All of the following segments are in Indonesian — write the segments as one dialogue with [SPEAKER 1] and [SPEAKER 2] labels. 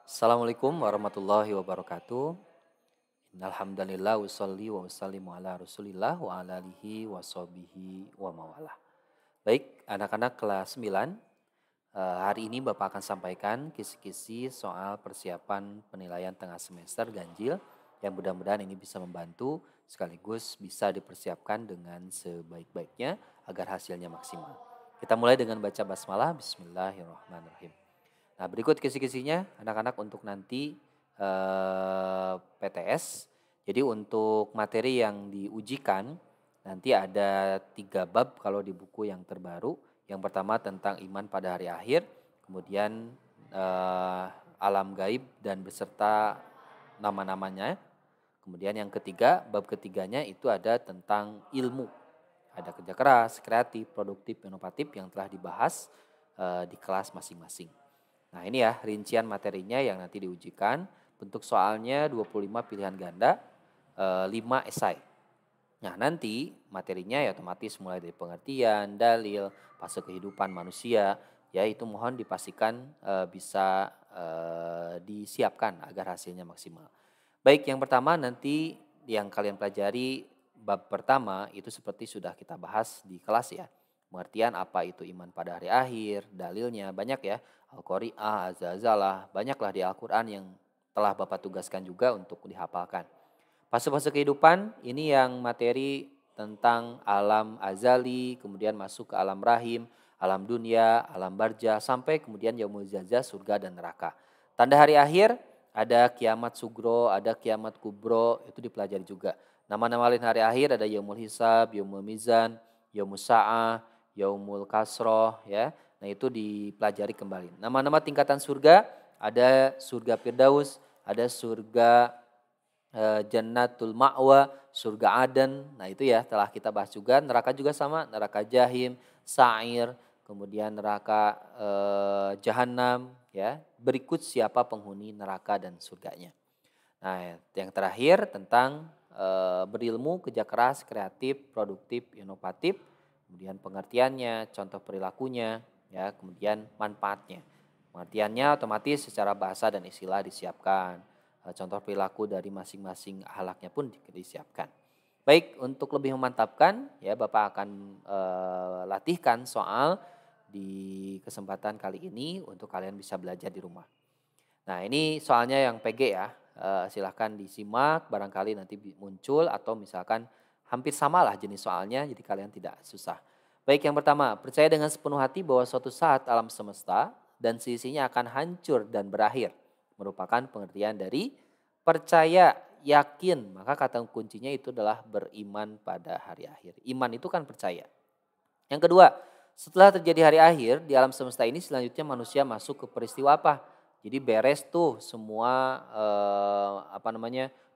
[SPEAKER 1] Assalamualaikum warahmatullahi wabarakatuh. Innalhamdalillah wassalli wa wassallimu ala rasulillah wa ala alihi wa sahbihi wa mawalah. Baik, anak-anak kelas 9, hari ini Bapak akan sampaikan kisi-kisi soal persiapan penilaian tengah semester ganjil yang mudah-mudahan ini bisa membantu sekaligus bisa dipersiapkan dengan sebaik-baiknya agar hasilnya maksimal. Kita mulai dengan baca basmalah. Bismillahirrahmanirrahim. Nah, berikut kisi-kisinya anak-anak untuk nanti PTS. Jadi untuk materi yang diujikan nanti ada 3 bab kalau di buku yang terbaru. Yang pertama tentang iman pada hari akhir, kemudian alam gaib dan beserta nama-namanya. Kemudian yang ketiga, bab ketiganya itu ada tentang ilmu. Ada kerja keras, kreatif, produktif, inovatif yang telah dibahas di kelas masing-masing. Nah ini ya rincian materinya yang nanti diujikan. Bentuk soalnya 25 pilihan ganda, 5 esai. Nah nanti materinya ya otomatis mulai dari pengertian, dalil, fase kehidupan manusia. Ya itu mohon dipastikan bisa disiapkan agar hasilnya maksimal. Baik, yang pertama nanti yang kalian pelajari bab pertama itu seperti sudah kita bahas di kelas ya. Pengertian apa itu iman pada hari akhir, dalilnya banyak ya. Al-Qari'ah, Az-Zazalah, banyaklah di Al-Quran yang telah Bapak tugaskan juga untuk dihafalkan. Fase-fase kehidupan ini yang materi tentang alam azali, kemudian masuk ke alam rahim, alam dunia, alam barja, sampai kemudian yaumul jazah, surga dan neraka. Tanda hari akhir ada kiamat sugro, ada kiamat kubro, itu dipelajari juga. Nama-nama lain hari akhir ada yaumul hisab, yaumul mizan, yaumul sa'ah, yaumul kasroh ya. Nah itu dipelajari kembali. Nama-nama tingkatan surga ada surga Firdaus, ada surga Jannatul Ma'wa, surga Aden. Nah itu ya telah kita bahas juga. Neraka juga sama, neraka Jahim, Sa'ir, kemudian neraka Jahanam ya. Berikut siapa penghuni neraka dan surganya. Nah yang terakhir tentang berilmu, kerja keras, kreatif, produktif, inovatif. Kemudian pengertiannya, contoh perilakunya, ya, kemudian manfaatnya. Pengertiannya otomatis secara bahasa dan istilah disiapkan. Contoh perilaku dari masing-masing ahlaknya pun disiapkan. Baik, untuk lebih memantapkan ya Bapak akan latihkan soal di kesempatan kali ini untuk kalian bisa belajar di rumah. Nah ini soalnya yang PG ya, silahkan disimak barangkali nanti muncul atau misalkan hampir samalah jenis soalnya jadi kalian tidak susah. Baik, yang pertama, percaya dengan sepenuh hati bahwa suatu saat alam semesta dan sisinya akan hancur dan berakhir. Merupakan pengertian dari percaya, yakin. Maka kata kuncinya itu adalah beriman pada hari akhir. Iman itu kan percaya. Yang kedua, setelah terjadi hari akhir di alam semesta ini selanjutnya manusia masuk ke peristiwa apa? Jadi beres tuh semua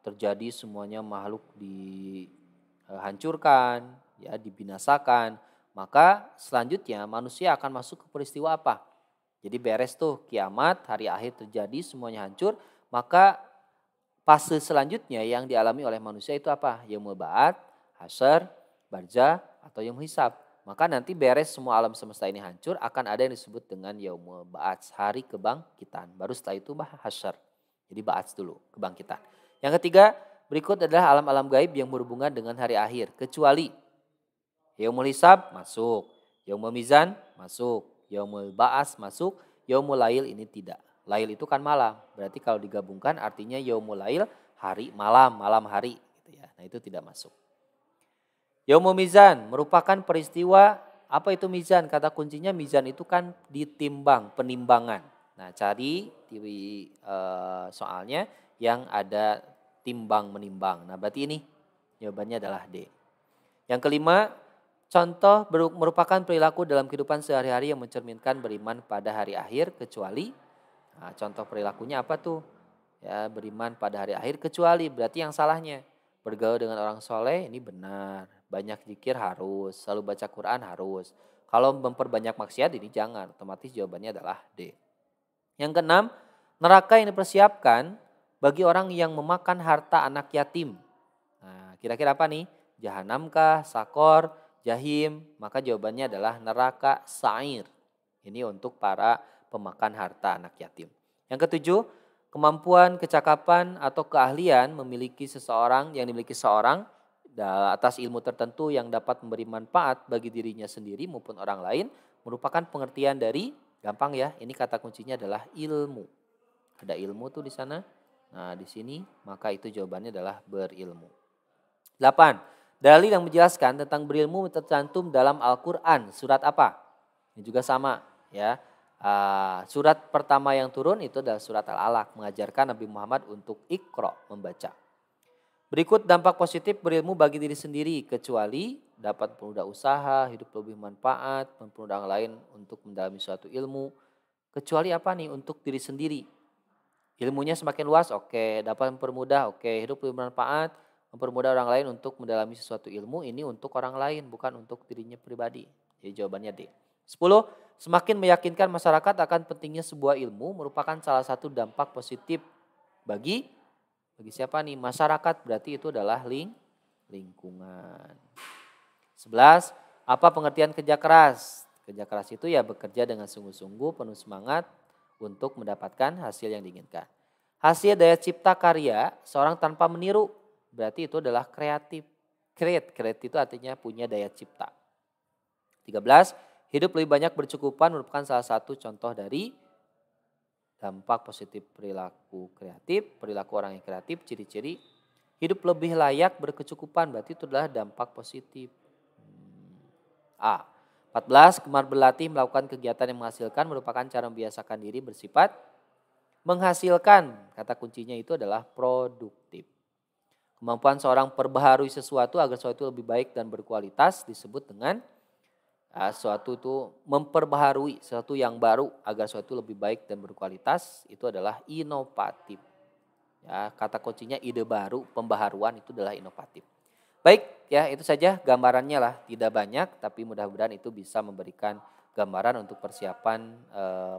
[SPEAKER 1] terjadi semuanya makhluk dihancurkan, ya dibinasakan. Maka selanjutnya manusia akan masuk ke peristiwa apa? Jadi beres tuh kiamat, hari akhir terjadi semuanya hancur, maka fase selanjutnya yang dialami oleh manusia itu apa? Yaumul ba'ats, hasyr, barzah atau yaumul hisab. Maka nanti beres semua alam semesta ini hancur akan ada yang disebut dengan yaumul ba'ats, hari kebangkitan. Baru setelah itu hasyr. Jadi ba'ats dulu, kebangkitan. Yang ketiga, berikut adalah alam-alam gaib yang berhubungan dengan hari akhir. Kecuali yaumul hisab masuk, yaumul mizan masuk, yaumul ba'ats masuk, yaumul lail ini tidak. Lail itu kan malam, berarti kalau digabungkan artinya yaumul lail hari malam, malam hari gitu ya. Nah itu tidak masuk. Yaumul mizan merupakan peristiwa, apa itu mizan? Kata kuncinya mizan itu kan ditimbang, penimbangan. Nah cari di soalnya yang ada timbang menimbang. Nah berarti ini jawabannya adalah D. Yang kelima, contoh merupakan perilaku dalam kehidupan sehari-hari yang mencerminkan beriman pada hari akhir kecuali, nah, contoh perilakunya apa tuh? Ya beriman pada hari akhir kecuali berarti yang salahnya. Bergaul dengan orang soleh ini benar, banyak zikir harus, selalu baca Quran harus. Kalau memperbanyak maksiat ini jangan, otomatis jawabannya adalah D. Yang keenam, neraka yang dipersiapkan bagi orang yang memakan harta anak yatim. Nah, kira-kira apa nih? Jahanamkah, sakor, jahim? Maka jawabannya adalah neraka sa'ir. Ini untuk para pemakan harta anak yatim. Yang ketujuh, Kemampuan, kecakapan, atau keahlian yang dimiliki seorang atas ilmu tertentu yang dapat memberi manfaat bagi dirinya sendiri maupun orang lain merupakan pengertian dari, gampang ya, ini kata kuncinya adalah ilmu. Ada ilmu tuh di sana. Nah, di sini maka itu jawabannya adalah berilmu. 8. Dalil yang menjelaskan tentang berilmu tercantum dalam Al-Qur'an. Surat apa? Ini juga sama ya. Surat pertama yang turun itu adalah surat Al-Alaq, mengajarkan Nabi Muhammad untuk Iqra, membaca. Berikut dampak positif berilmu bagi diri sendiri, kecuali dapat mempermudah usaha, hidup lebih manfaat, mempermudah orang lain untuk mendalami suatu ilmu. Kecuali apa nih? Untuk diri sendiri. Ilmunya semakin luas, oke. Dapat mempermudah, oke. Hidup lebih bermanfaat, mempermudah orang lain untuk mendalami sesuatu ilmu, ini untuk orang lain, bukan untuk dirinya pribadi. Jadi jawabannya D. 10. Semakin meyakinkan masyarakat akan pentingnya sebuah ilmu merupakan salah satu dampak positif bagi siapa nih? Masyarakat, berarti itu adalah lingkungan. 11. Apa pengertian kerja keras? Kerja keras itu ya bekerja dengan sungguh-sungguh, penuh semangat untuk mendapatkan hasil yang diinginkan. Hasil daya cipta karya seorang tanpa meniru, berarti itu adalah kreatif. Create itu artinya punya daya cipta. 13. Hidup lebih banyak bercukupan merupakan salah satu contoh dari dampak positif perilaku kreatif, perilaku orang yang kreatif, ciri-ciri. Hidup lebih layak berkecukupan, berarti itu adalah dampak positif. A. 14. Gemar berlatih melakukan kegiatan yang menghasilkan merupakan cara membiasakan diri bersifat menghasilkan. Kata kuncinya itu adalah produktif. Kemampuan seorang perbaharui sesuatu agar sesuatu lebih baik dan berkualitas disebut dengan sesuatu itu memperbaharui sesuatu yang baru agar sesuatu lebih baik dan berkualitas, itu adalah inovatif. Ya, kata kuncinya ide baru, pembaharuan itu adalah inovatif. Baik, ya itu saja gambarannya lah, tidak banyak tapi mudah-mudahan itu bisa memberikan gambaran untuk persiapan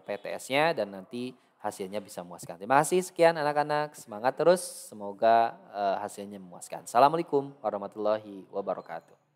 [SPEAKER 1] PTS-nya dan nanti hasilnya bisa memuaskan. Terima kasih, sekian anak-anak, semangat terus, semoga hasilnya memuaskan. Assalamualaikum warahmatullahi wabarakatuh.